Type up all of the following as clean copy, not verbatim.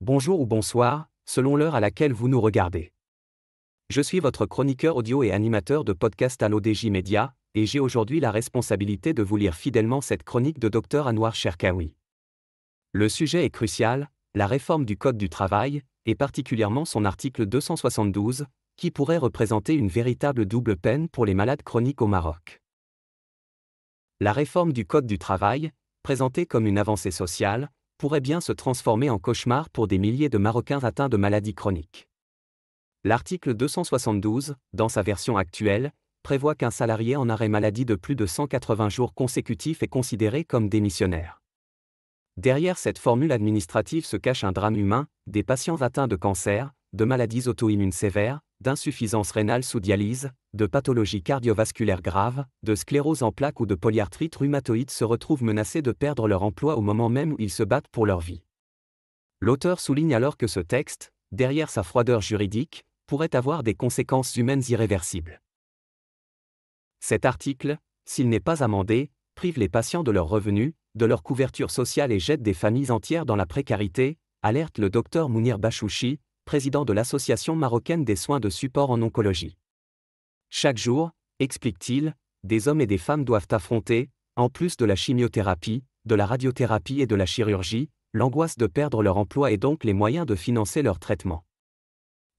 Bonjour ou bonsoir, selon l'heure à laquelle vous nous regardez. Je suis votre chroniqueur audio et animateur de podcast à l'ODJ Média, et j'ai aujourd'hui la responsabilité de vous lire fidèlement cette chronique de Dr Anouar Cherkaoui. Le sujet est crucial, la réforme du Code du travail, et particulièrement son article 272, qui pourrait représenter une véritable double peine pour les malades chroniques au Maroc. La réforme du Code du travail, présentée comme une avancée sociale, pourrait bien se transformer en cauchemar pour des milliers de Marocains atteints de maladies chroniques. L'article 272, dans sa version actuelle, prévoit qu'un salarié en arrêt maladie de plus de 180 jours consécutifs est considéré comme démissionnaire. Derrière cette formule administrative se cache un drame humain, des patients atteints de cancer, de maladies auto-immunes sévères, d'insuffisance rénale sous dialyse, de pathologies cardiovasculaires graves, de sclérose en plaques ou de polyarthrite rhumatoïde se retrouvent menacés de perdre leur emploi au moment même où ils se battent pour leur vie. L'auteur souligne alors que ce texte, derrière sa froideur juridique, pourrait avoir des conséquences humaines irréversibles. Cet article, s'il n'est pas amendé, prive les patients de leurs revenus, de leur couverture sociale et jette des familles entières dans la précarité, alerte le docteur Mounir Bachouchi, président de l'Association marocaine des soins de support en oncologie. Chaque jour, explique-t-il, des hommes et des femmes doivent affronter, en plus de la chimiothérapie, de la radiothérapie et de la chirurgie, l'angoisse de perdre leur emploi et donc les moyens de financer leur traitement.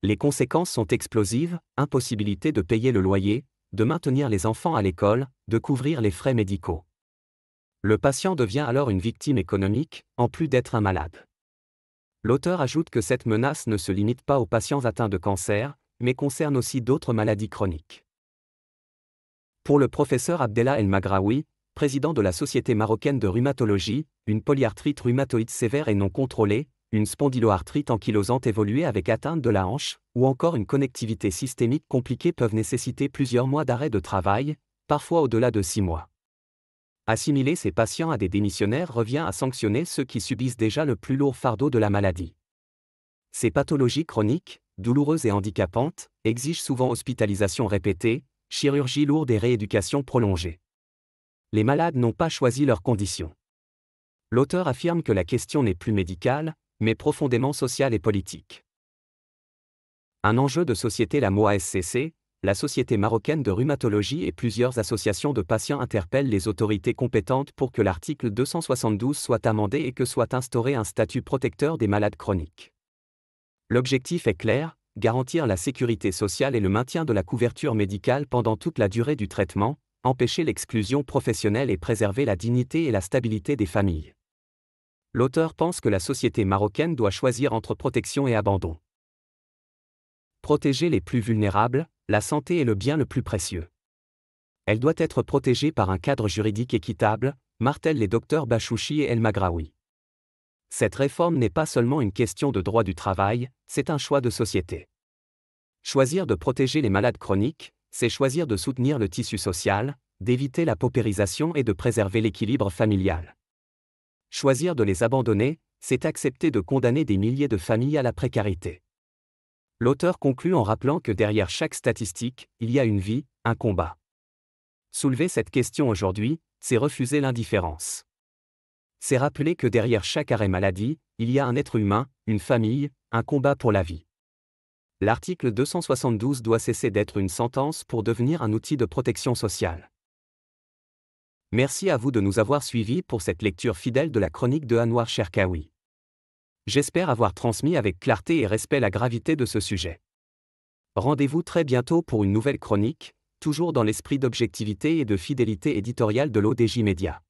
Les conséquences sont explosives, impossibilité de payer le loyer, de maintenir les enfants à l'école, de couvrir les frais médicaux. Le patient devient alors une victime économique, en plus d'être un malade. L'auteur ajoute que cette menace ne se limite pas aux patients atteints de cancer, mais concerne aussi d'autres maladies chroniques. Pour le professeur Abdellah El Maghraoui, président de la Société marocaine de rhumatologie, une polyarthrite rhumatoïde sévère et non contrôlée, une spondyloarthrite ankylosante évoluée avec atteinte de la hanche, ou encore une connectivité systémique compliquée peuvent nécessiter plusieurs mois d'arrêt de travail, parfois au-delà de 6 mois. Assimiler ces patients à des démissionnaires revient à sanctionner ceux qui subissent déjà le plus lourd fardeau de la maladie. Ces pathologies chroniques, douloureuses et handicapantes, exigent souvent hospitalisation répétée, chirurgie lourde et rééducation prolongée. Les malades n'ont pas choisi leurs conditions. L'auteur affirme que la question n'est plus médicale, mais profondément sociale et politique. Un enjeu de société. La MOASCC, la Société marocaine de rhumatologie et plusieurs associations de patients interpellent les autorités compétentes pour que l'article 272 soit amendé et que soit instauré un statut protecteur des malades chroniques. L'objectif est clair, garantir la sécurité sociale et le maintien de la couverture médicale pendant toute la durée du traitement, empêcher l'exclusion professionnelle et préserver la dignité et la stabilité des familles. L'auteur pense que la société marocaine doit choisir entre protection et abandon. Protéger les plus vulnérables, la santé est le bien le plus précieux. Elle doit être protégée par un cadre juridique équitable, martèlent les docteurs Bachouchi et El Maghraoui. Cette réforme n'est pas seulement une question de droit du travail, c'est un choix de société. Choisir de protéger les malades chroniques, c'est choisir de soutenir le tissu social, d'éviter la paupérisation et de préserver l'équilibre familial. Choisir de les abandonner, c'est accepter de condamner des milliers de familles à la précarité. L'auteur conclut en rappelant que derrière chaque statistique, il y a une vie, un combat. Soulever cette question aujourd'hui, c'est refuser l'indifférence. C'est rappeler que derrière chaque arrêt maladie, il y a un être humain, une famille, un combat pour la vie. L'article 272 doit cesser d'être une sentence pour devenir un outil de protection sociale. Merci à vous de nous avoir suivis pour cette lecture fidèle de la chronique de Anouar Cherkaoui. J'espère avoir transmis avec clarté et respect la gravité de ce sujet. Rendez-vous très bientôt pour une nouvelle chronique, toujours dans l'esprit d'objectivité et de fidélité éditoriale de l'ODJ Média.